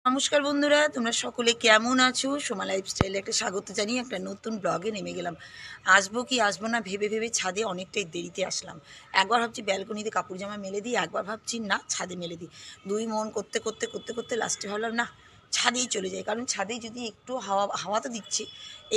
নমস্কার বন্ধুরা, তোমরা সকলে কেমন আছো? সোমা লাইফস্টাইলে একটা স্বাগত জানিয়ে একটা নতুন ব্লগে নেমে গেলাম। আসবো কি আসবো না ভেবে ভেবে ছাদে অনেকটাই দেরিতে আসলাম। একবার ভাবছি ব্যালকনিতে কাপড় জামা মেলে দিই, একবার ভাবছি না ছাদে মেলে দিই। দুই মন করতে করতে করতে করতে লাস্টে ভাবলাম না, ছাদেই চলে যায়। কারণ ছাদেই যদি একটু হাওয়া হাওয়া তো দিচ্ছে,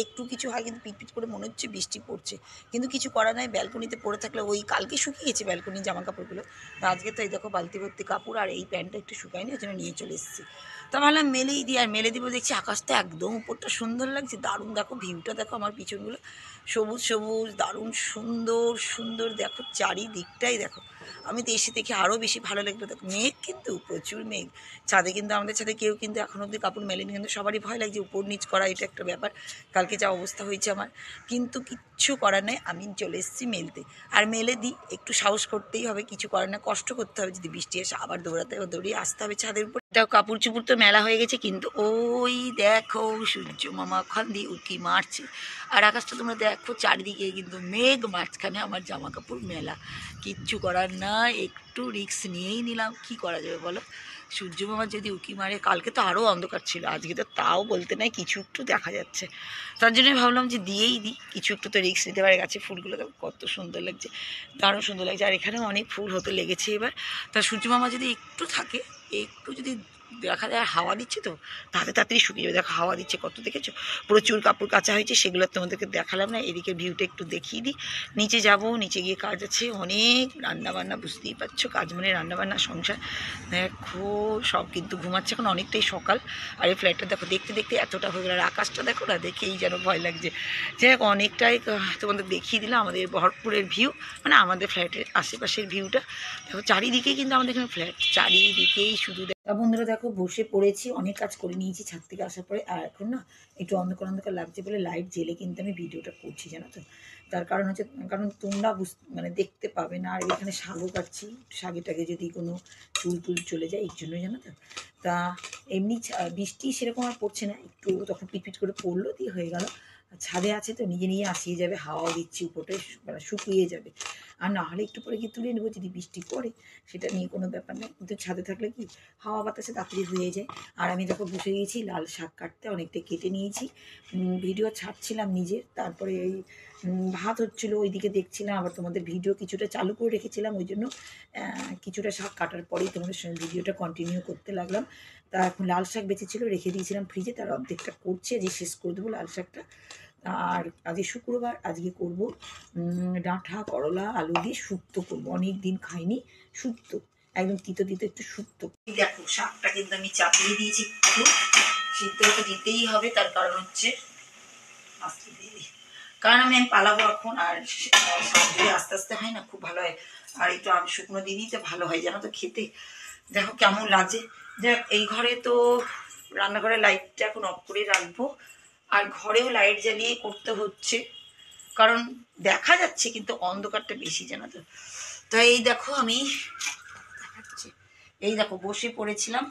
একটু কিছু হয়, কিন্তু পিটপিট করে মনে হচ্ছে বৃষ্টি পড়ছে। কিন্তু কিছু করার নাই, ব্যালকনিতে পড়ে থাকলে ওই কালকে শুকিয়ে গেছে ব্যালকনির জামা কাপড়গুলো। তো আজকে তো এই দেখো বালতি ভর্তি কাপড়, আর এই প্যান্টটা একটু শুকায়নি, ওই জন্য নিয়ে চলে এসেছি। তো ভাবলাম মেলেই দিই, আর মেলে দিব দেখছি আকাশটা একদম উপরটা সুন্দর লাগছে, দারুণ। দেখো ভিউটা দেখো, আমার পিছনগুলো সবুজ সবুজ, দারুণ সুন্দর সুন্দর। দেখো চারিদিকটাই দেখো। আমি তো এসে দেখে আরও বেশি ভালো লাগলো। দেখো মেঘ, কিন্তু প্রচুর মেঘ ছাদে। কিন্তু আমাদের ছাদে কেউ কিন্তু এখন অবধি কাপড় মেলেনি, কিন্তু সবারই ভয় লাগছে উপর নিচ করা, এটা একটা ব্যাপার। কালকে যা অবস্থা হয়েছে আমার, কিন্তু কিচ্ছু করার নেই, আমি চলে এসেছি মেলতে। আর মেলে দিই, একটু সাহস করতেই হবে, কিছু করার না, কষ্ট করতে হবে। যদি বৃষ্টি এসে আবার দৌড়িয়ে আসতে হবে ছাদের উপর। তাও কাপড় চুপড় তো মেলা হয়ে গেছে, কিন্তু ওই দেখো সূর্য মামা ওখান দিয়ে উঁকি মারছে। আর আকাশটা তোমরা দেখো, চারিদিকে কিন্তু মেঘ, মাঝখানে আমার জামা কাপড় মেলা। কিচ্ছু করার না, একটু রিস্ক নিয়েই নিলাম। কি করা যাবে বলো? সূর্য মামা যদি উঁকি মারে, কালকে তো আরও অন্ধকার ছিল, আজকে তো তাও বলতে নাই, কিছু একটু দেখা যাচ্ছে। তার জন্যই ভাবলাম যে দিয়েই দিই, কিছু একটু তো রিস্ক নিতে পারে। গাছে ফুলগুলো তো কত সুন্দর লাগছে, দারুণ সুন্দর লাগছে। আর এখানেও অনেক ফুল হতে লেগেছে এবার। তা সূর্য মামা যদি একটু থাকে, একটু যদি দেখা যায়, হাওয়া দিচ্ছে তো তাড়াতাড়ি শুকিয়ে যাবে। দেখো হাওয়া দিচ্ছে কত, দেখেছো? প্রচুর কাপড় কাচা হয়েছে, সেগুলো তোমাদেরকে দেখালাম না। এদিকে ভিউটা একটু দেখিয়ে দিই। নিচে যাব, নিচে গিয়ে কাজ আছে অনেক, রান্নাবান্না, বুঝতেই পারছো কাজ মানে রান্নাবান্না, সংসার। দেখো সব কিন্তু ঘুমাচ্ছে, এখন অনেকটাই সকাল। আর এই ফ্ল্যাটটা দেখো দেখতে দেখতে এতটা হয়ে গেল। আর আকাশটা দেখো না, দেখেই যেন ভয় লাগছে। যাই হোক, অনেকটাই তোমাদের দেখিয়ে দিলাম আমাদের ভরপুরের ভিউ, মানে আমাদের ফ্ল্যাটের আশেপাশের ভিউটা। দেখো চারিদিকেই কিন্তু আমাদের এখানে ফ্ল্যাট, চারিদিকেই শুধু। বন্ধুরা দেখো, বসে পড়েছি, অনেক কাজ করে নিয়েছি ছাদ থেকে আসার পরে। আর এখন না একটু অন্ধকার অন্ধকার লাগছে বলে লাইট জেলে কিন্তু আমি ভিডিওটা করছি, জানো তো। তার কারণ হচ্ছে, কারণ তোমরা মানে দেখতে পাবে না। আর এখানে শাকও কাটছি, শাকেটাকে যদি কোনো চুল টুল চলে যায়, এই জন্যই, জানো তো। তা এমনি বৃষ্টি সেরকম আর পড়ছে না, একটু তখন পিটপিট করে পড়লো, দিয়ে হয়ে গেল। ছাদে আছে তো নিজে নিজে আসিয়ে যাবে, হাওয়াও দিচ্ছি উপরটায়, মানে শুকিয়ে যাবে। আর না হলে একটু পরে গিয়ে তুলে নেবো যদি বৃষ্টি পড়ে, সেটা নিয়ে কোনো ব্যাপার নেই। কিন্তু ছাদে থাকলে কি হাওয়া বাতাসে তাড়াতাড়ি হয়ে যায়। আর আমি দেখো বসে গিয়েছি লাল শাক কাটতে, অনেকটা কেটে নিয়েছি। ভিডিও ছাড়ছিলাম নিজের, তারপরে এই ভাত হচ্ছিলো ওইদিকে দেখছিলাম, আবার তোমাদের ভিডিও কিছুটা চালু করে রেখেছিলাম, ওই জন্য কিছুটা শাক কাটার পরেই তোমাদের সঙ্গে ভিডিওটা কন্টিনিউ করতে লাগলাম। তা এখন লাল শাক বেঁচেছিলো, রেখে দিয়েছিলাম ফ্রিজে, তার অর্ধেকটা করছে, যে শেষ করে দেবো লাল শাকটা। আর আজকে শুক্রবার, আজকে করব ডাঁটা, করলা, আলু দিয়ে শুক্তো করবো। অনেক দিন খাইনি শুক্তো, একদম তিতো তিতো একটু শুক্তো। দেখো শাকটা কিন্তু আমি চাপিয়ে দিয়েছি, একটু সিদ্ধ তো দিতেই হবে, তার কারণ হচ্ছে আস্তে দিয়ে, কারণ আমি পালাবো এখন। আর শাক দিয়ে আস্তে আস্তে হয় না, খুব ভালো হয়। আর একটু আমি শুকনো দিয়ে দিতে ভালো হয়, জানো তো খেতে। দেখো কেমন লাগছে। দেখ এই ঘরে তো রান্নাঘরে লাইটটা এখন অফ করে রাখবো, আর ঘরেও লাইট জ্বালিয়ে করতে হচ্ছে, কারণ দেখা যাচ্ছে কিন্তু অন্ধকারটা বেশি, জানো তো। তো এই দেখো আমি দেখাচ্ছি, এই দেখো বসে পড়েছিলাম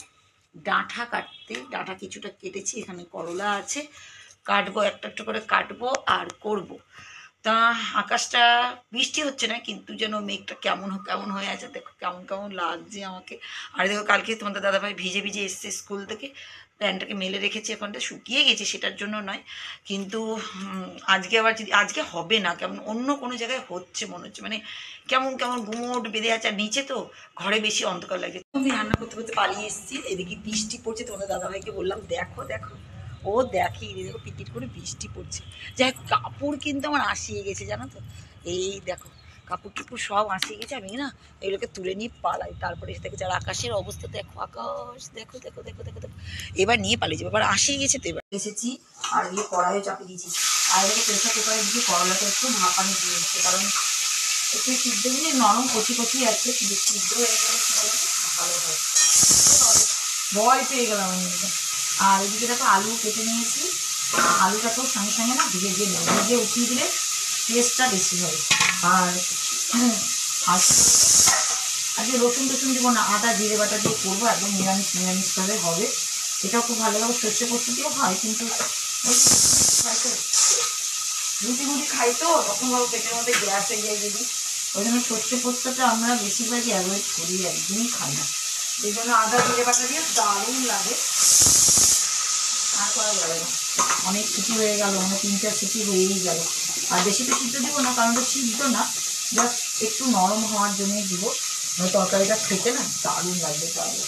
ডাঁটা কাটতে। ডাঁটা কিছুটা কেটেছি, এখানে করলা আছে, কাটবো, একটা একটা করে কাটবো আর করব। তা আকাশটা বৃষ্টি হচ্ছে না, কিন্তু যেন মেঘটা কেমন কেমন হয়ে আছে, দেখো কেমন কেমন লাগছে আমাকে। আর দেখো কালকে তোমাদের দাদাভাই ভিজে ভিজে এসছে স্কুল থেকে, প্যান্টটাকে মেলে রেখেছি, এখনটা শুকিয়ে গেছে, সেটার জন্য নয়। কিন্তু আজকে আবার যদি, আজকে হবে না, কেমন অন্য কোনো জায়গায় হচ্ছে মনে হচ্ছে, মানে কেমন কেমন গুমোট বেঁধে আছে। আর নিচে তো ঘরে বেশি অন্ধকার লাগে। আমি রান্না করতে করতে পালিয়ে এসেছি, এদিকে বৃষ্টি পড়ছে। তোমাদের দাদাভাইকে বললাম দেখো দেখো, ও দেখি দেখো পিটিট করে বৃষ্টি পড়ছে। যাই হোক, কাপড় কিন্তু আমার আসিয়ে গেছে, জানো তো। এই দেখো কাপড় টুপড় সব আসিয়ে গেছে, আমি না এগুলোকে তুলে নিয়ে পালাই। তারপরে এসে দেখেছি, আর আকাশের অবস্থা দেখো, আকাশ দেখো দেখো দেখো দেখো দেখো। এবার নিয়ে পালিয়ে যাবো, এবার আসিয়ে গেছে তো। এবার এসেছি, আর গিয়ে কড়াইও চাপিয়ে দিয়েছি। আর এদিকে প্রেসার কুকারে দিয়ে করলাটা একটু ভাপানি দিয়ে দিচ্ছে, কারণ একটু সিদ্ধ হয়ে নরম কচি কচি আছে, কিন্তু সিদ্ধ হয়ে গেলে ভালো হয়। ভয় পেয়ে গেলাম আমি। আর এদিকে দেখো আলু কেটে নিয়েছি, আলুটাকেও সঙ্গে সঙ্গে না ভেজে নেব, ভেজে উঠিয়ে দিলে টেস্টটা বেশি হয়। আর আজকে রসুন টসুন দেবো না, আদা জিরে বাটা দিয়ে করবো, একদম নিরামিষভাবে হবে। এটাও খুব ভালো লাগে, সর্ষে পোস্ত দিয়েও হয়, কিন্তু হয়তো রুটি মুটি খাই তো তখন ভাবো পেটের মধ্যে গ্যাস হয়ে যায় যদি, ওই জন্য সর্ষে পোস্তটা আমরা বেশিরভাগই অ্যাভয়েড করি, একদমই খাই না। এই জন্য আদা জিরে বাটা দিয়ে দারুণ লাগে। যাবে না, অনেক সিটি হয়ে গেল, মানে 3-4 সিটি হয়েই গেল। আর বেশি তো সিদ্ধ দেবো না, কারণ তো সিদ্ধ না, জাস্ট একটু নরম হওয়ার জন্যই দিব। তরকারিটা খেতে না দারুণ লাগবে। তাহলে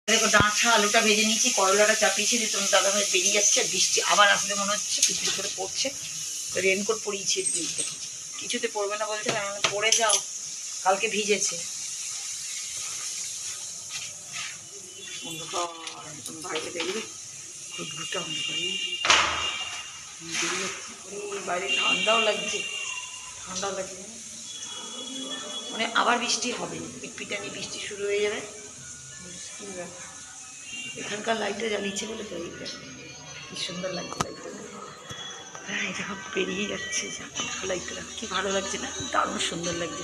দেখো ডাঁটা আলুটা ভেজে নিয়েছি, করলাটা চাপিয়েছি, দিয়ে তোমার দাদাভাই বেরিয়ে যাচ্ছে, বৃষ্টি আবার আসলে মনে হচ্ছে, পিছপিছ করে পড়ছে। রেনকোট পরিয়েছি, কিছুতে পড়বে না বলছে, পড়ে যাও, কালকে ভিজেছে। অন্ধকার একদম, বাইরে দেখবে ঘুটঘুটা অন্ধকার, বাইরে ঠান্ডাও লাগছে, ঠান্ডাও লাগছে, মানে আবার বৃষ্টি হবে, পিটপিটানি বৃষ্টি শুরু হয়ে যাবে। এখানকার লাইটটা জ্বালিয়েছে বলে তো এইটা কি সুন্দর লাগছে লাইটটা। হ্যাঁ, এটা বেরিয়ে যাচ্ছে, লাইটটা কি ভালো লাগছে না, দারুণ সুন্দর লাগছে।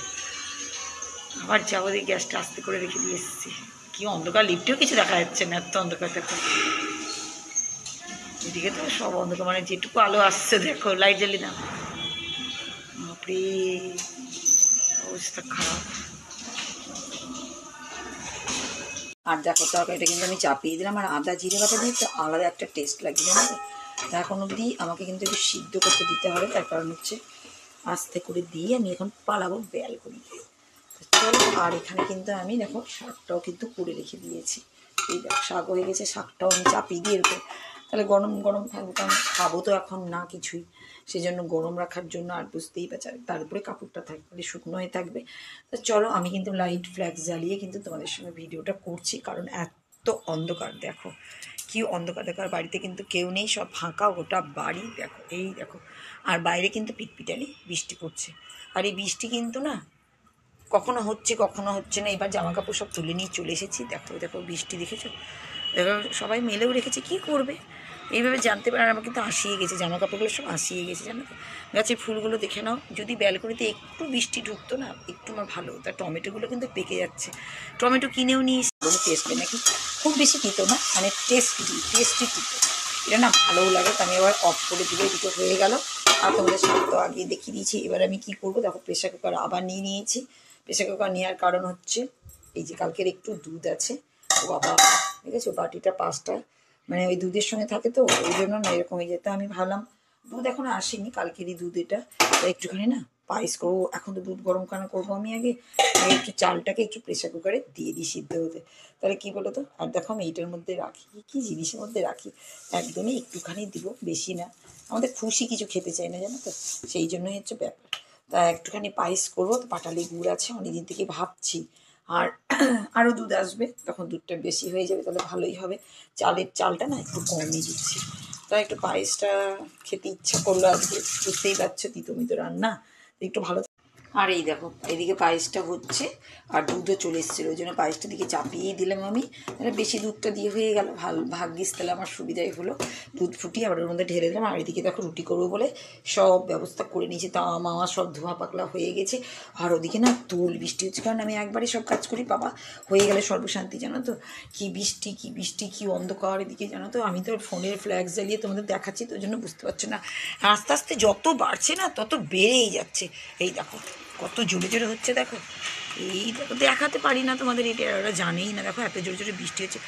আবার যাবো, দিয়ে গ্যাসটা আস্তে করে রেখে দিয়ে এসেছি। কি অন্ধকার, লিফটেও কিছু দেখা যাচ্ছে না, এত অন্ধকার দেখো। এদিকে তো সব অন্ধকার, মানে যেটুকু আলো আসছে দেখো, লাইট জ্বালি না, বাপরে অবস্থা খারাপ। আর দেখো তরকারিটা কিন্তু আমি চাপিয়ে দিলাম, আর আদা জিরে বাটা দিয়ে তো আলাদা একটা টেস্ট লাগছে, জানো তো। তা এখন অবধি আমাকে কিন্তু একটু সিদ্ধ করতে দিতে হবে, তার কারণ হচ্ছে আস্তে করে দিয়ে আমি এখন পালাবো ব্যালকনিতে। চলো, আর এখানে কিন্তু আমি দেখো শাকটাও কিন্তু করে রেখে দিয়েছি। এই দেখো শাক হয়ে গেছে, শাকটাও আমি চাপিয়ে দিয়ে এরকম, তাহলে গরম গরম থাকবে, কারণ খাবো তো এখন না কিছুই, সেই জন্য গরম রাখার জন্য। আর বুঝতেই পারছি, তার উপরে কাপড়টা থাকবে, শুকনো হয়ে থাকবে। তো চলো, আমি কিন্তু লাইট ফ্ল্যাক্স জ্বালিয়ে কিন্তু তোমাদের সঙ্গে ভিডিওটা করছি, কারণ এত অন্ধকার দেখো, কি অন্ধকার দেখো। আর বাড়িতে কিন্তু কেউ নেই, সব ফাঁকা, গোটা বাড়ি দেখো, এই দেখো। আর বাইরে কিন্তু পিটপিটানি বৃষ্টি পড়ছে, আর এই বৃষ্টি কিন্তু না কখনো হচ্ছে কখনো হচ্ছে না। এবার জামা কাপড় সব তুলে নিয়ে চলে এসেছি, দেখো দেখো বৃষ্টি দেখেছো, দেখো সবাই মেলেও রেখেছে, কি করবে এইভাবে জানতে পারে। আমার কিন্তু আসিয়ে গেছে, জামা কাপড়গুলো সব আসিয়ে গেছে, জানো তো। গাছের ফুলগুলো দেখে নাও, যদি ব্যালকনিতে একটু বৃষ্টি ঢুকতো না, একটু আমার ভালো হতো। টমেটোগুলো কিন্তু পেকে যাচ্ছে, টমেটো কিনেও নিয়ে এসে টেস্টে নাকি খুব বেশি তিতো না, মানে টেস্টি তিতো, এটা না ভালোও লাগে। তো আমি আবার অফ করে দিলে দুটো হয়ে গেল। আর তোমাদের সাথে তো আগে দেখিয়ে দিয়েছি। এবার আমি কি করবো দেখো, প্রেশার কুকার আবার নিয়ে নিয়েছি। প্রেশার কুকার নেওয়ার কারণ হচ্ছে এই যে কালকের একটু দুধ আছে, ও বাবা ঠিক আছে, বাটিটা 5টা, মানে ওই দুধের সঙ্গে থাকে তো, ওই জন্য না এরকম হয়ে যেত। আমি ভাবলাম দুধ এখনো আসেনি, কালকেরই দুধ এটা, তো একটুখানি না পায়েস করবো। এখন তো দুধ গরম কেন করবো, আমি আগে একটু চালটাকে একটু প্রেশার কুকারে দিয়ে দিই সিদ্ধ হতে, তাহলে কী বলো তো। আর দেখো আমি এইটার মধ্যে রাখি, কী জিনিসের মধ্যে রাখি, একদমই একটুখানি দিব, বেশি না। আমাদের খুশি কিছু খেতে চাই না, জানো তো, সেই জন্যই হচ্ছে ব্যাপার। তা একটুখানি পায়েস করবো, তো পাটালি গুড় আছে, অনেকদিন থেকে ভাবছি। আর আরও দুধ আসবে, তখন দুধটা বেশি হয়ে যাবে, তাহলে ভালোই হবে। চালটা না একটু কমই দিচ্ছি, তাই একটু পায়েসটা খেতে ইচ্ছা করলো আজকে, বুঝতেই পারছো তিতো রান্না, একটু ভালো। আর এই দেখো এদিকে পায়েসটা হচ্ছে, আর দুধও চলে এসেছিলো, ওই জন্য পায়েসটা দিকে চাপিয়েই দিলাম আমি, তাহলে বেশি দুধটা দিয়ে হয়ে গেল, ভাগ্যিস, তাহলে আমার সুবিধাই হলো। দুধ ফুটিয়ে আবার ওর মধ্যে ঢেলে দিলাম। আর এদিকে দেখো রুটি করবো বলে সব ব্যবস্থা করে নিয়েছি, তাওয়া মাওয়া সব ধোয়া পাকলা হয়ে গেছে। আর ওদিকে না তুল বৃষ্টি হচ্ছে, কারণ আমি একবারই সব কাজ করি, বাবা হয়ে গেলে সর্বশান্তি, জানো তো। কি বৃষ্টি কি অন্ধকার এদিকে, জানো তো। আমি তো ফোনের ফ্ল্যাক্স জ্বালিয়ে তোমাদের দেখাচ্ছি, তো ওই জন্য বুঝতে পারছো না। আস্তে আস্তে যত বাড়ছে না তত বেড়েই যাচ্ছে। এই দেখো কত জোরে জোরে হচ্ছে, দেখো এই দেখো, দেখাতে পারি না তোমাদের, এটা ওরা জানেই না। দেখো এত জোরে জোরে বৃষ্টি হচ্ছে,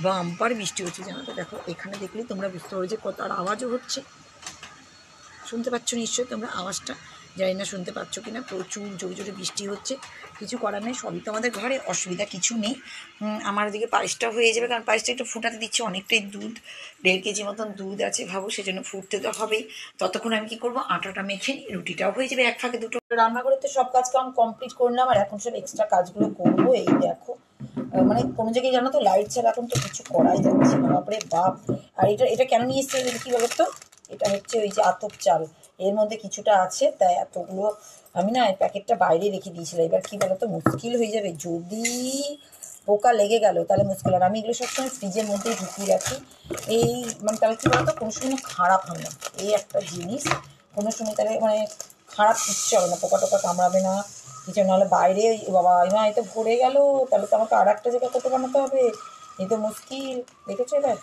বাম্পার বৃষ্টি হচ্ছে, জানো তো। দেখো এখানে দেখলেই তোমরা বুঝতে পারো যে কত, আর আওয়াজও হচ্ছে, শুনতে পাচ্ছ নিশ্চয়ই তোমরা আওয়াজটা, জানি না শুনতে পাচ্ছ কি না। প্রচুর জোরে জোরে বৃষ্টি হচ্ছে, কিছু করার নেই, সবই তো আমাদের ঘরে, অসুবিধা কিছু নেই। আমার ওদিকে পায়েসটা হয়ে যাবে, কারণ পায়েসটা একটু ফুটাতে দিচ্ছি, অনেকটাই দুধ, 1.5 কেজি মতন দুধ আছে, ভাবো, সেজন্য ফুটতে তো হবেই। ততক্ষণ আমি কী করবো, আটাটা মেখে নিই, রুটিটাও হয়ে যাবে এক ফাঁকে দুটো। রান্নাঘরে তো সব কাজ কাম কমপ্লিট করলাম, আর এখন সব এক্সট্রা কাজগুলো করবো। এই দেখো মানে কোনো জায়গায় জানো তো লাইট ছাড়া এখন তো কিছু করাই যাচ্ছে না, বাপরে বাপ। আর এটা কেন নিয়ে এসছে কী বলো তো, এটা হচ্ছে ওই যে আতপ চাল, এর মধ্যে কিছুটা আছে, তাই এতগুলো আমি না প্যাকেটটা বাইরে রেখে দিয়েছিলাম। এবার কী বলো তো, মুশকিল হয়ে যাবে, যদি পোকা লেগে গেল তাহলে মুশকিল। আর আমি এগুলো সবসময় ফ্রিজের মধ্যেই ঢুকিয়ে রাখি, এই মানে তাহলে কী বলতো কোনো সময় খারাপ হয় না, এই একটা জিনিস। কোনো সময় তাহলে মানে খারাপ ইচ্ছে হবে না, পোকা টোকা কামড়াবে না কিছু, নাহলে বাইরে বাবা না এটা ভরে গেল, তাহলে তো আমাকে আর একটা জায়গায় কোটো বানাতে হবে, এই তো মুশকিল। দেখেছো এবার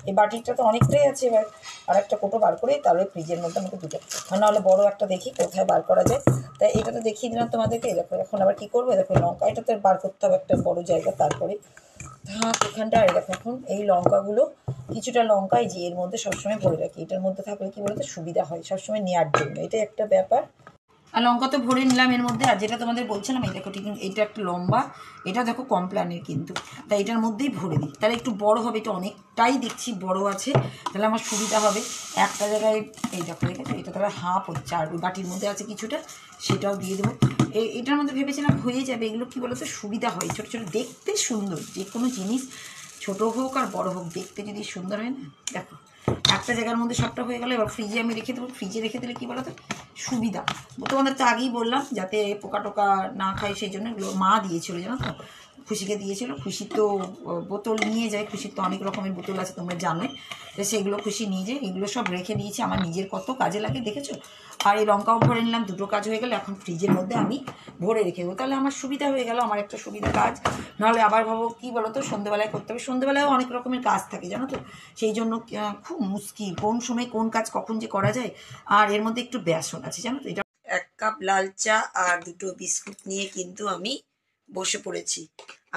এই বাটিটা তো অনেকটাই আছে, এবার আর একটা কোটো বার করে তাহলে ফ্রিজের মধ্যে আমাকে দুটো, আর নাহলে বড়ো একটা দেখি কোথায় বার করা যায়। তাই এটা তো দেখিয়ে দিলাম তোমাদেরকে। দেখো এখন আবার কী করবো, দেখো লঙ্কা, এটা তো বার করতে হবে একটা বড়ো জায়গা, তারপরে থাক এখানটা। আর দেখো এখন এই লঙ্কাগুলো কিছুটা লঙ্কা এই যে এর মধ্যে সবসময় ভরে রাখি, এটার মধ্যে থাকলে কি বলতো সুবিধা হয় সবসময় নেওয়ার জন্য, এটা একটা ব্যাপার। আর লঙ্কা তো ভরে নিলাম এর মধ্যে। আর যেটা তোমাদের বলছিলাম, এই দেখো ঠিক এটা একটা লম্বা, এটা দেখো কমপ্ল্যানের কিন্তু, তাই এটার মধ্যেই ভরে দিই, তাহলে একটু বড় হবে, এটা অনেকটাই দেখছি বড় আছে, তাহলে আমার সুবিধা হবে। একটা জায়গায় এই দেখো দেখেছো, এটা তাহলে হাফ হচ্ছে, আর ওই বাটির মধ্যে আছে কিছুটা, সেটাও দিয়ে দেবো। এটার মধ্যে ভেবেছিলাম হয়ে যাবে। এগুলো কী বলো তো সুবিধা হয়, ছোটো ছোটো দেখতে সুন্দর, যে কোনো জিনিস ছোটো হোক আর বড় হোক দেখতে যদি সুন্দর হয় না। দেখো একটা জায়গার মধ্যে সবটা হয়ে গেলো, এবার ফ্রিজে আমি রেখে দেবো। ফ্রিজে রেখে দিলে কী বলো তো সুবিধা। তোমাদের তো আগেই বললাম যাতে পোকা টোকা না খায়, সেই জন্য এগুলো মা দিয়েছিল জানো তো, খুশিকে দিয়েছিল। খুশি তো বোতল নিয়ে যায়, খুশির তো অনেক রকমের বোতল আছে তোমরা জানোই, তো সেগুলো খুশি নিয়ে যায়। এগুলো সব রেখে দিয়েছি, আমার নিজের কত কাজে লাগে দেখেছো। আর এই লঙ্কাও ভরে নিলাম, দুটো কাজ হয়ে গেল। এখন ফ্রিজের মধ্যে আমি ভরে রেখে দেবো, তাহলে আমার সুবিধা হয়ে গেল, আমার একটা সুবিধা কাজ। নাহলে আবার ভাবো কী বলো তো সন্ধ্যেবেলায় করতে হবে, সন্ধ্যেবেলায়ও অনেক রকমের কাজ থাকে জানো তো, সেই জন্য খুব মুশকিল কোন সময় কোন কাজ কখন যে করা যায়। আর এর মধ্যে একটু বেসন আছে জানো তো, এটা 1 কাপ লাল চা আর 2টো বিস্কুট নিয়ে কিন্তু আমি বসে পড়েছি।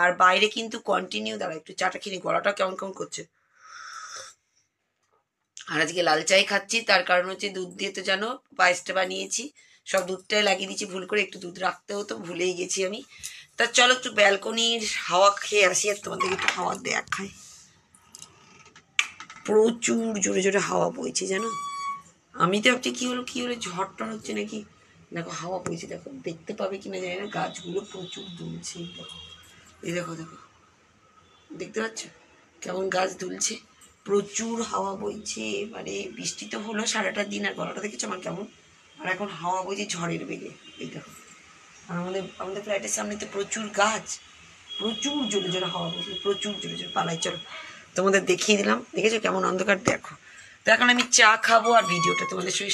আর বাইরে কিন্তু কন্টিনিউ দাঁড়া, একটু চাটা খেয়ে গলাটা কেমন কেমন করছে। আর আজকে লাল চাই খাচ্ছি, তার কারণ হচ্ছে দুধ দিয়ে তো জানো পায়েসটা বানিয়েছি, সব দুধটাই লাগিয়ে দিচ্ছি, ভুল করে একটু দুধ রাখতে হতো, ভুলেই গেছি আমি। তা চলো একটু ব্যালকনির হাওয়া খেয়ে আসি, আর তোমাদের একটু হাওয়া দেখাই। প্রচুর জোরে জোরে হাওয়া বইছে জানো। আমি তো ভাবছি কী হলো ঝড়টা হচ্ছে নাকি। দেখো হাওয়া বইছে, দেখো দেখতে পাবে কিনা জানি না, গাছগুলো প্রচুর দুলছে। দেখো এই দেখো দেখো, দেখতে পাচ্ছ কেমন গাছ দুলছে, প্রচুর হাওয়া বইছে। মানে বৃষ্টি তো হলো সারাটা দিন, আর গলাটা দেখেছো আমার কেমন। আর এখন হাওয়া বইছে ঝড়ের বেগে, এই দেখো। আর আমাদের ফ্ল্যাটের সামনে তো প্রচুর গাছ, প্রচুর জোরে জোরে হাওয়া বইছে, প্রচুর জোরে জোরে। পালাই চলো, তোমাদের দেখিয়ে দিলাম, দেখেছো কেমন অন্ধকার। দেখো তো এখন আমি চা খাবো আর ভিডিওটা তোমাদের সঙ্গে